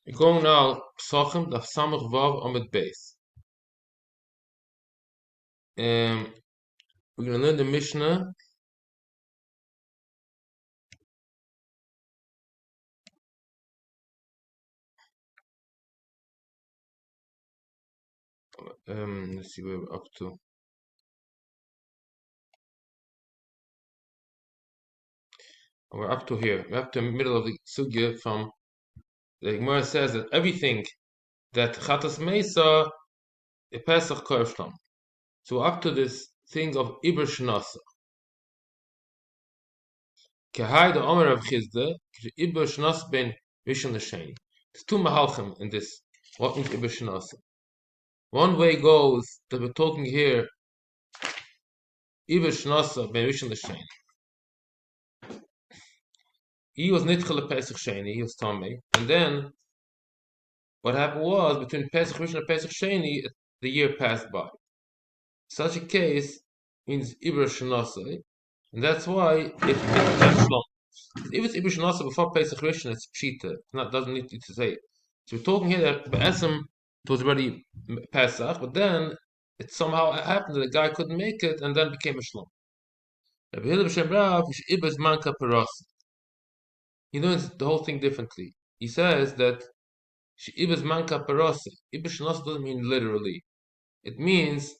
We're going now pesachim daf samach vav amid base. We're going to learn the Mishnah. Let's see where we're up to. We're up to here. We're up to the middle of the sugya. From the Gemara says that everything that chatas meisa a pesach korshlam. So we're up to this thing of iber shnasa. Kehai the Omer of Chizde iber shnas ben rishon l'sheni. There's two mahalchim in this. What means iber shnasa? One way goes that we're talking here iber shnasa ben rishon l'sheni. He was nitchel Pesach Sheni, he was Tomei, and then what happened was between Pesach Rishon and Pesach Sheni, the year passed by. Such a case means Ibra Shanasai, and that's why it became Shlom. If it's Ibra Shanasai before Pesach Rishon, it's Pshita. It doesn't need to say it. So we're talking here that Be'esim it was already Pesach, but then it somehow happened that the guy couldn't make it, and then became a Shlom. Rabbi Hillel B'Shem Rav is Ibra Manka Peras. He learns the whole thing differently. He says that Ibis manka parose. Ibis shanos doesn't mean literally. It means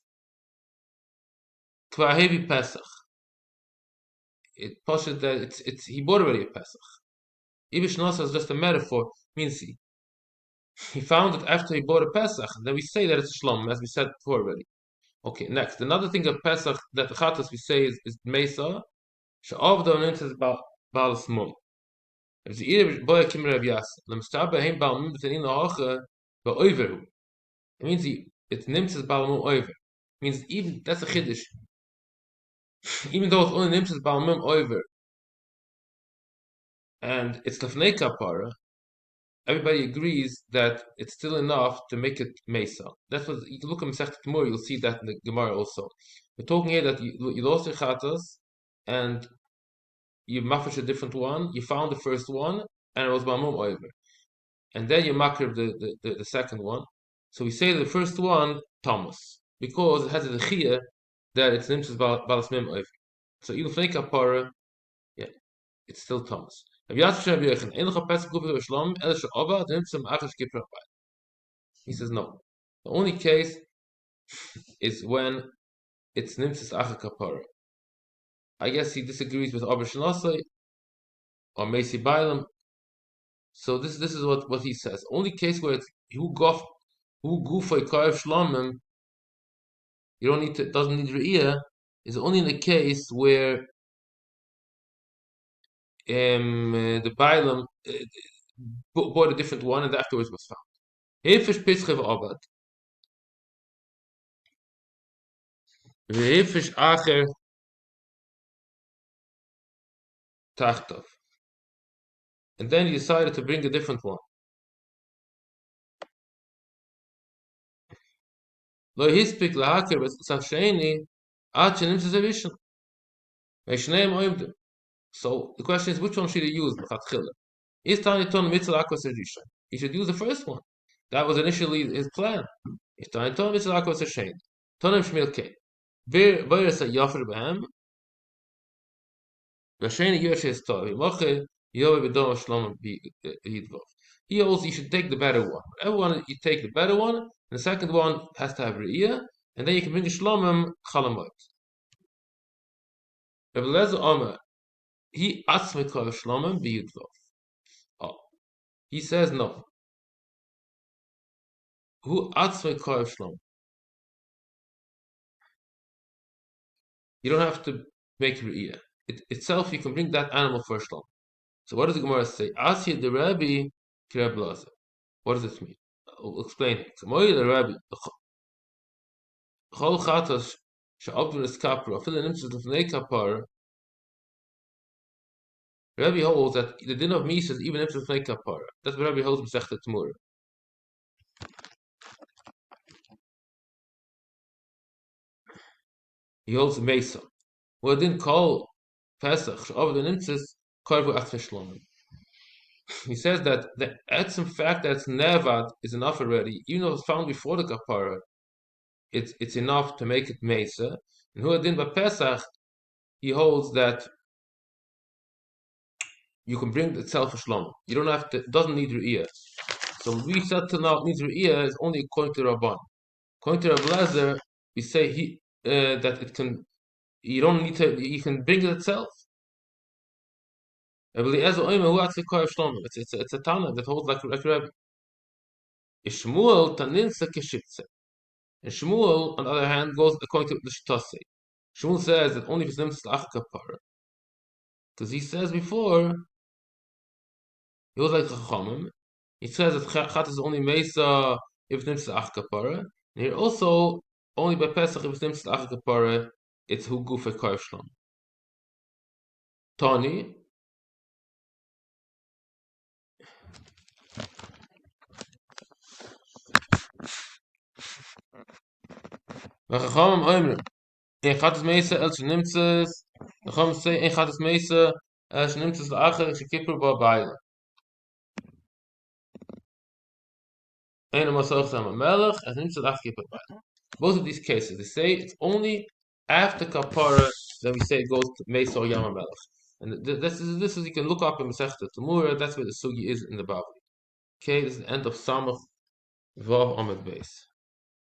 kvahevi pesach. It pushes that it's he bought already a pesach. Ibis shanos is just a metaphor. Means he found it after he bought a pesach. Then we say that it's shlom, as we said before already. Okay, next another thing of pesach that the chatas we say is mesa. She'avda and about balas mum. If the either boy kimmer of yas, lemstaba him bal mum b'tanin la'acha ba'oiveru. It means it nims as balamum over. Means even that's a chiddush. Even though it's only nims as balamum over, and it's lefnei kapara, everybody agrees that it's still enough to make it mesa. That's what you can look at Masechet Gemara. You'll see that in the Gemara also. We're talking here that you lost your chatas and you mafish a different one. You found the first one and it was balamum over, and then you makir the second one. So we say the first one Thomas because it has a dechia that it's nimtzas balas mem oif. So even fnei kapara, yeah, it's still Thomas. He says no. The only case is when it's nimtzas acha kapara. I guess he disagrees with Abba Shanasai or Mesi Bailam. So this is what he says. Only case where it's who gufay karev shlamim, you don't need to doesn't need re'iyah, is only in the case where the Bailam bought a different one and afterwards was found. Hefish pischiv abad. Hefish acher tachtov. And then he decided to bring a different one. Lo hispik lahaker v'sachsheni ad shenim sezavishon. Ve'shneim oimdim. So the question is, which one should he use? Is Tani Ton Mitzvah Akos Erisha? He should use the first one. That was initially his plan. Is Tani Ton Mitzvah Akos Erisha? Tonim Shmil Kei. Virus a Yafir Behem. Vasheni Yosh is Tov. Moche Yove Bedom Shlom Yidvov. He also, you should take the better one. Everyone, you take the better one, and the second one has to have Re'iyah, and then you can bring a Shlomim Chalamot. Rabbi Lezer Omer, he Atzmekov Shlomim B'Yidvov. Oh, he says no. Who atzmei korev shlom? You don't have to make re'iyah. Itself, you can bring that animal for shlom. So what does the Gemara say? Asya the Rabbi kireb lazer. What does this mean? I'll explain it. Moy the Rabbi chol chatas she'abdu neskapra afil nimtzut lefnei kapar. Rabbi holds that the din of Misa is even nimtzut lefnei kapar. That's what Rabbi holds in Masechet Temurah. He holds Mesa. Well, it didn't call Pesach she'abdu nimtzut korvu achve shlomim. He says that the etzim fact that it's nevad is enough already, even though it's found before the kapara, it's enough to make it mesa. And who adin by Pesach, he holds that you can bring itself a shlom. You don't have to. It doesn't need ru'iyah. So we said to now it needs ru'iyah is only according to Rabban. According to Rabbi Lezer, we say that it can. You don't need to. You can bring it itself. It's a Tana that holds like Rabbi. Shmuel taninsa keshitze. And Shmuel, on the other hand, goes according to the Shtase. Shmuel says that only if it's nimtzat l'ach kapara, because he says before he was like Chachamim. He says that chat is only mesa if it's nimtzat l'ach kapara. And here also only by Pesach if it's nimtzat l'ach kapara, it's hu gufe karv shlom. Tani. Chachamim oimrim. Ein chat is mesa el shnimtzas. Chachamim say ein chat is mesa el shnimtzas l'achar shekipur ba ba'ila. Both of these cases, they say it's only after kapara that we say it goes to Mesa or Yama Melech. And this is you can look up in Masechta Tamura. That's where the sugi is in the Bavli. Okay, this is the end of Samach Vav Amid Beis.